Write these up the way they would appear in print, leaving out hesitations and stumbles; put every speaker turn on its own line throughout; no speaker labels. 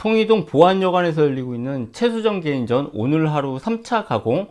통이동 보안여관에서 열리고 있는 최수정 개인전 오늘 하루 3차 가공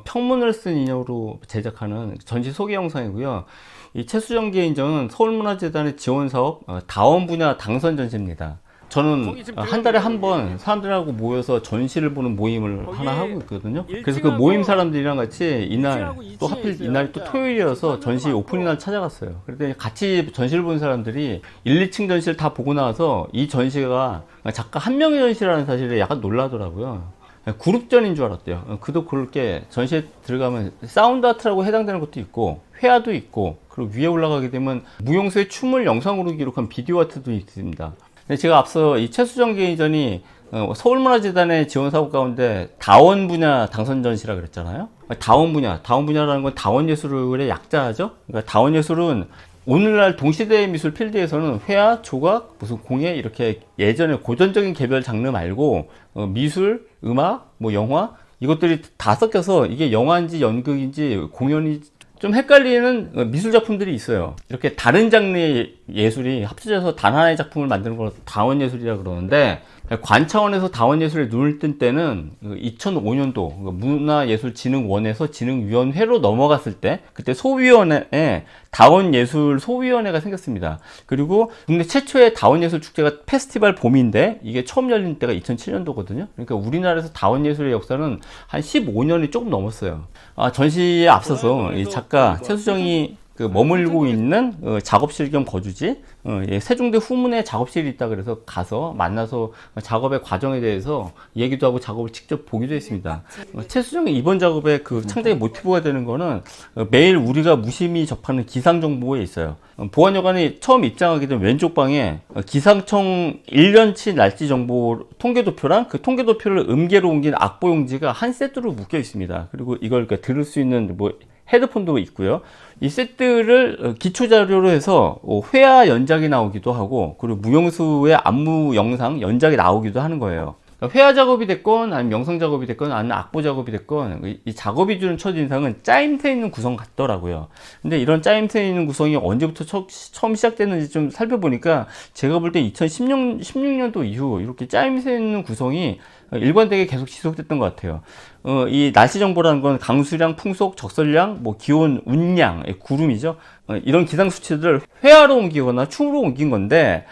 평문을 쓴 인형으로 제작하는 전시 소개 영상이고요. 이 최수정 개인전은 서울문화재단의 지원사업 다원 분야 당선 전시입니다. 저는 한 달에 한 번 사람들하고 모여서 전시를 보는 모임을 하나 하고 있거든요. 그래서 그 모임 사람들이랑 같이 이날 또 하필 이날이 또 토요일이어서 전시 오프닝 날 찾아갔어요. 그랬더니 같이 전시를 본 사람들이 1, 2층 전시를 다 보고 나와서 이 전시가 작가 한 명의 전시라는 사실에 약간 놀라더라고요. 그룹전인 줄 알았대요. 그도 그렇게 전시에 들어가면 사운드 아트라고 해당되는 것도 있고 회화도 있고, 그리고 위에 올라가게 되면 무용수의 춤을 영상으로 기록한 비디오 아트도 있습니다. 제가 앞서 이 최수정 개인전이 서울문화재단의 지원사업 가운데 다원 분야 당선 전시라 그랬잖아요. 다원 분야라는 건 다원예술의 약자죠. 그러니까 다원예술은 오늘날 동시대 미술 필드에서는 회화, 조각, 무슨 공예 이렇게 예전에 고전적인 개별 장르 말고 미술, 음악, 뭐 영화 이것들이 다 섞여서 이게 영화인지 연극인지 공연인지 좀 헷갈리는 미술 작품들이 있어요. 이렇게 다른 장르의 예술이 합쳐져서 단 하나의 작품을 만드는 걸 다원예술이라 그러는데, 관 차원에서 다원예술에 눈을 뜬 때는 2005년도 문화예술진흥원에서 진흥위원회로 넘어갔을 때, 그때 소위원회에 다원예술 소위원회가 생겼습니다. 그리고 국내 최초의 다원예술 축제가 페스티벌 봄인데 이게 처음 열린 때가 2007년도거든요. 그러니까 우리나라에서 다원예술의 역사는 한 15년이 조금 넘었어요. 전시에 앞서서 이 작가 최수정이 머물고 있는 작업실 겸 거주지, 세종대 후문에 작업실이 있다 그래서 가서 만나서 작업의 과정에 대해서 얘기도 하고 작업을 직접 보기도 했습니다. 최수정의 이번 작업의 그 창작의 모티브가 되는 거는 매일 우리가 무심히 접하는 기상 정보에 있어요. 보안여관이 처음 입장하게 된 왼쪽 방에 기상청 1년치 날씨 정보 통계도표랑 그 통계도표를 음계로 옮긴 악보용지가 한 세트로 묶여 있습니다. 그리고 이걸 들을 수 있는 헤드폰도 있고요. 이 세트를 기초자료로 해서 회화 연작이 나오기도 하고, 그리고 무용수의 안무 영상 연작이 나오기도 하는 거예요. 회화 작업이 됐건 아니면 영상 작업이 됐건 아니면 악보 작업이 됐건 이 작업이 주는 첫인상은 짜임새 있는 구성 같더라고요. 근데 이런 짜임새 있는 구성이 언제부터 처음 시작됐는지 좀 살펴보니까 제가 볼 때 2016년도 이후 이렇게 짜임새 있는 구성이 일관되게 계속 지속됐던 것 같아요. 이 날씨 정보라는 건 강수량, 풍속, 적설량, 기온, 운량, 구름이죠. 이런 기상 수치들을 회화로 옮기거나 춤으로 옮긴 건데,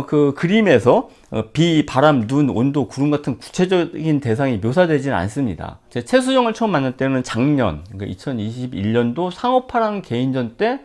그 그림에서 비, 바람, 눈, 온도, 구름 같은 구체적인 대상이 묘사되지는 않습니다. 제 최수정을 처음 만날 때는 작년, 그러니까 2021년도 상업화라는 개인전 때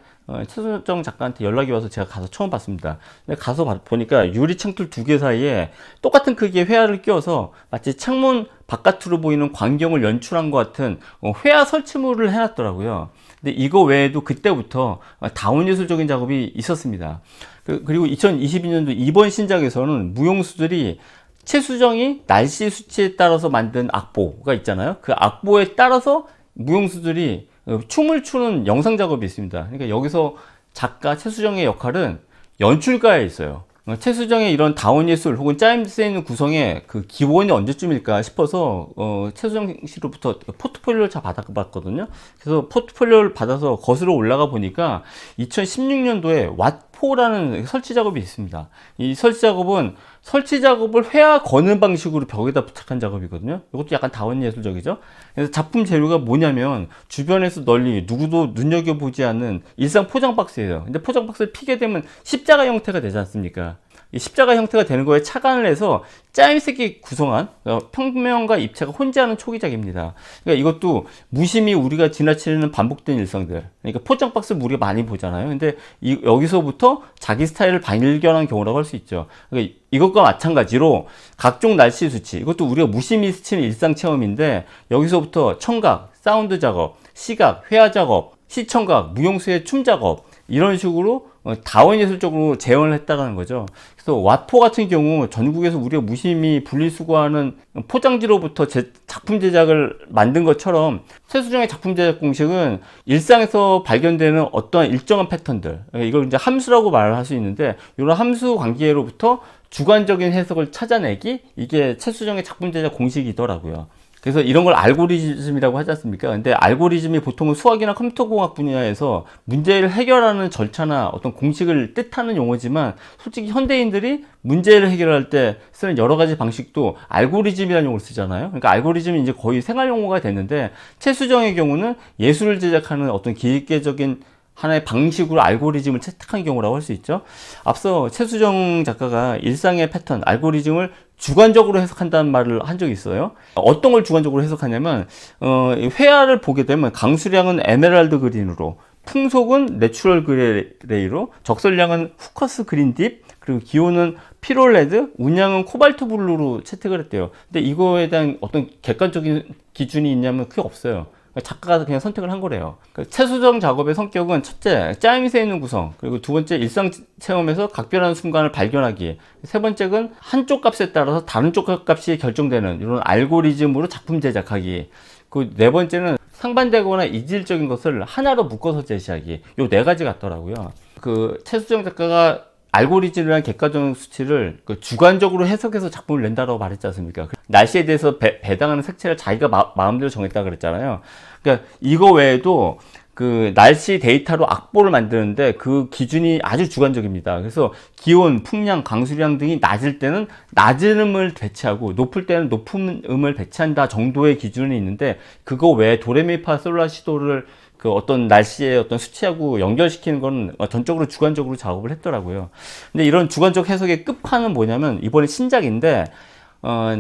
최수정 작가한테 연락이 와서 제가 가서 처음 봤습니다. 근데 가서 보니까 유리 창틀 두 개 사이에 똑같은 크기의 회화를 끼워서 마치 창문 바깥으로 보이는 광경을 연출한 것 같은 회화 설치물을 해놨더라고요. 근데 이거 외에도 그때부터 다원예술적인 작업이 있었습니다. 그리고 2022년도 이번 신작에서는 무용수들이 최수정이 날씨 수치에 따라서 만든 악보가 있잖아요. 그 악보에 따라서 무용수들이 춤을 추는 영상 작업이 있습니다. 그러니까 여기서 작가 최수정의 역할은 연출가에 있어요. 최수정의 이런 다원예술 혹은 짜임새 있는 구성의 그 기원이 언제쯤일까 싶어서 최수정 씨로부터 포트폴리오를 잘 받아봤거든요. 그래서 포트폴리오를 받아서 거슬러 올라가 보니까 2016년도에 왓포라는 설치 작업이 있습니다. 이 설치 작업은 설치 작업을 회화 거는 방식으로 벽에다 부착한 작업이거든요. 이것도 약간 다원예술적이죠. 그래서 작품 재료가 뭐냐면 주변에서 널리 누구도 눈여겨보지 않는 일상 포장 박스예요. 근데 포장 박스를 피게 되면 십자가 형태가 되지 않습니까? 이 십자가 형태가 되는 거에 착안을 해서 짜임새 있게 구성한 평면과 입체가 혼재하는 초기작입니다. 그러니까 이것도 무심히 우리가 지나치는 반복된 일상들, 그러니까 포장 박스 우리가 많이 보잖아요. 근데 여기서부터 자기 스타일을 발견한 경우라고 할 수 있죠. 그러니까 이것과 마찬가지로 각종 날씨 수치, 이것도 우리가 무심히 스치는 일상 체험인데 여기서부터 청각, 사운드 작업, 시각, 회화 작업, 시청각, 무용수의 춤 작업, 이런 식으로 다원예술적으로 재현을 했다는 거죠. 그래서 왓포 같은 경우 전국에서 우리가 무심히 분리수거하는 포장지로부터 작품 제작을 만든 것처럼 최수정의 작품 제작 공식은 일상에서 발견되는 어떠한 일정한 패턴들, 이걸 이제 함수라고 말을 할 수 있는데, 이런 함수 관계로부터 주관적인 해석을 찾아내기, 이게 최수정의 작품 제작 공식이더라고요. 그래서 이런 걸 알고리즘이라고 하지 않습니까? 근데 알고리즘이 보통은 수학이나 컴퓨터공학 분야에서 문제를 해결하는 절차나 어떤 공식을 뜻하는 용어지만 솔직히 현대인들이 문제를 해결할 때 쓰는 여러 가지 방식도 알고리즘이라는 용어를 쓰잖아요. 그러니까 알고리즘이 이제 거의 생활 용어가 됐는데 최수정의 경우는 예술을 제작하는 어떤 기계적인 하나의 방식으로 알고리즘을 채택한 경우라고 할 수 있죠. 앞서 최수정 작가가 일상의 패턴, 알고리즘을 주관적으로 해석한다는 말을 한 적이 있어요. 어떤 걸 주관적으로 해석하냐면 회화를 보게 되면 강수량은 에메랄드 그린으로, 풍속은 내추럴 그레이로, 적설량은 후커스 그린 딥, 그리고 기호는 피롤레드, 운양은 코발트 블루로 채택을 했대요. 근데 이거에 대한 어떤 객관적인 기준이 있냐면 그게 없어요. 작가가 그냥 선택을 한 거래요. 최수정 작업의 성격은 첫째, 짜임새 있는 구성, 그리고 두 번째, 일상 체험에서 각별한 순간을 발견하기, 세 번째는 한쪽 값에 따라서 다른 쪽 값이 결정되는 이런 알고리즘으로 작품 제작하기, 그 네 번째는 상반되거나 이질적인 것을 하나로 묶어서 제시하기. 요 네 가지 같더라고요. 그 최수정 작가가 알고리즘이라는 객관적 수치를 주관적으로 해석해서 작품을 낸다고 말했지 않습니까? 날씨에 대해서 배당하는 색채를 자기가 마음대로 정했다 그랬잖아요. 그러니까 이거 외에도 그 날씨 데이터로 악보를 만드는데 그 기준이 아주 주관적입니다. 그래서 기온, 풍량, 강수량 등이 낮을 때는 낮은 음을 배치하고 높을 때는 높은 음을 배치한다 정도의 기준이 있는데 그거 외에 도레미파솔라시도를 그 어떤 날씨의 어떤 수치하고 연결시키는 건 전적으로 주관적으로 작업을 했더라고요. 근데 이런 주관적 해석의 끝판은 뭐냐면 이번에 신작인데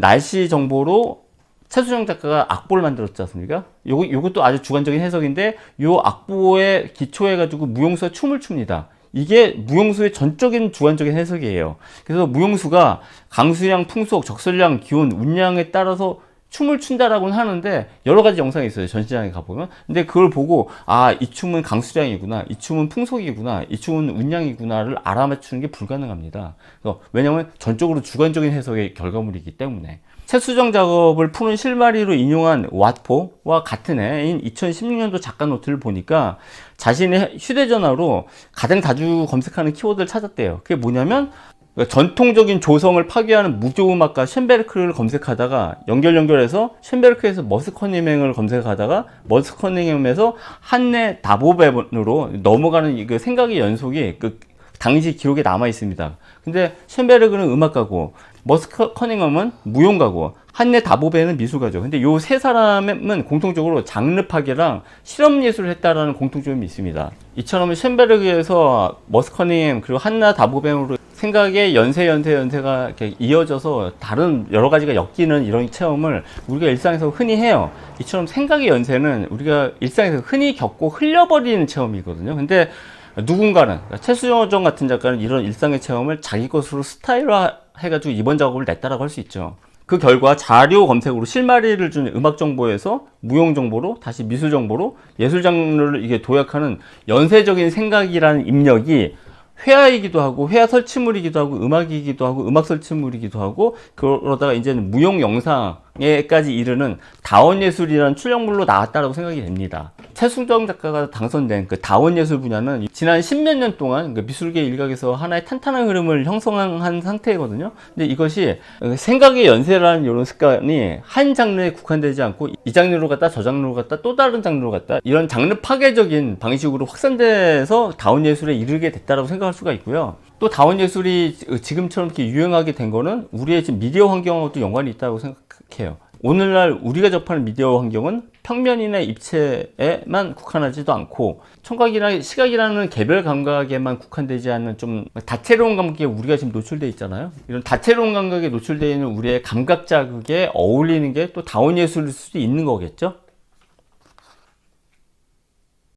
날씨 정보로 최수정 작가가 악보를 만들었지 않습니까? 요것도 아주 주관적인 해석인데 요 악보에 기초해가지고 무용수가 춤을 춥니다. 이게 무용수의 전적인 주관적인 해석이에요. 그래서 무용수가 강수량, 풍속, 적설량, 기온, 운량에 따라서 춤을 춘다라고는 하는데 여러 가지 영상이 있어요. 전시장에 가보면. 근데 그걸 보고 아, 이 춤은 강수량이구나, 이 춤은 풍속이구나, 이 춤은 운량이구나를 알아맞추는 게 불가능합니다. 왜냐하면 전적으로 주관적인 해석의 결과물이기 때문에. 최수정 작업을 푸는 실마리로 인용한 왓포와 같은 해인 2016년도 작가 노트를 보니까 자신의 휴대전화로 가장 자주 검색하는 키워드를 찾았대요. 그게 뭐냐면 전통적인 조성을 파괴하는 무교음악가 쉔베르크를 검색하다가 연결해서 쉔베르크에서 머스커닝햄을 검색하다가 머스커닝햄에서 한네 다보베으로 넘어가는 이 생각의 연속이 그 당시 기록에 남아 있습니다. 근데 쉔베르크는 음악가고 머스커닝햄은 무용가고 한네 다보베는 미술가죠. 근데 요 세 사람은 공통적으로 장르 파괴랑 실험 예술을 했다라는 공통점이 있습니다. 이처럼 쉔베르크에서 머스커닝햄 그리고 한나 다보베으로 생각의 연세가 이렇게 이어져서 다른 여러 가지가 엮이는 이런 체험을 우리가 일상에서 흔히 해요. 이처럼 생각의 연세는 우리가 일상에서 흔히 겪고 흘려버리는 체험이거든요. 근데 누군가는, 최수정 같은 작가는 이런 일상의 체험을 자기 것으로 스타일화 해가지고 이번 작업을 냈다라고 할 수 있죠. 그 결과 자료 검색으로 실마리를 준 음악 정보에서 무용 정보로 다시 미술 정보로 예술 장르를 이게 도약하는 연쇄적인 생각이라는 입력이 회화이기도 하고 회화 설치물이기도 하고 음악이기도 하고 음악 설치물이기도 하고 그러다가 이제는 무용 영상에까지 이르는 다원예술이라는 출력물로 나왔다라고 생각이 됩니다. 최수정 작가가 당선된 그 다원예술 분야는 지난 10몇 년 동안 그 미술계 일각에서 하나의 탄탄한 흐름을 형성한 상태거든요. 근데 이것이 생각의 연쇄라는 이런 습관이 한 장르에 국한되지 않고 이 장르로 갔다 저 장르로 갔다 또 다른 장르로 갔다 이런 장르 파괴적인 방식으로 확산돼서 다원예술에 이르게 됐다라고 생각할 수가 있고요. 또 다원예술이 지금처럼 이렇게 유행하게 된 거는 우리의 지금 미디어 환경하고도 연관이 있다고 생각해요. 오늘날 우리가 접하는 미디어 환경은 평면이나 입체에만 국한하지도 않고 청각이나 시각이라는 개별 감각에만 국한되지 않는 좀 다채로운 감각에 우리가 지금 노출되어 있잖아요. 이런 다채로운 감각에 노출되어 있는 우리의 감각 자극에 어울리는 게 또 다원예술일 수도 있는 거겠죠.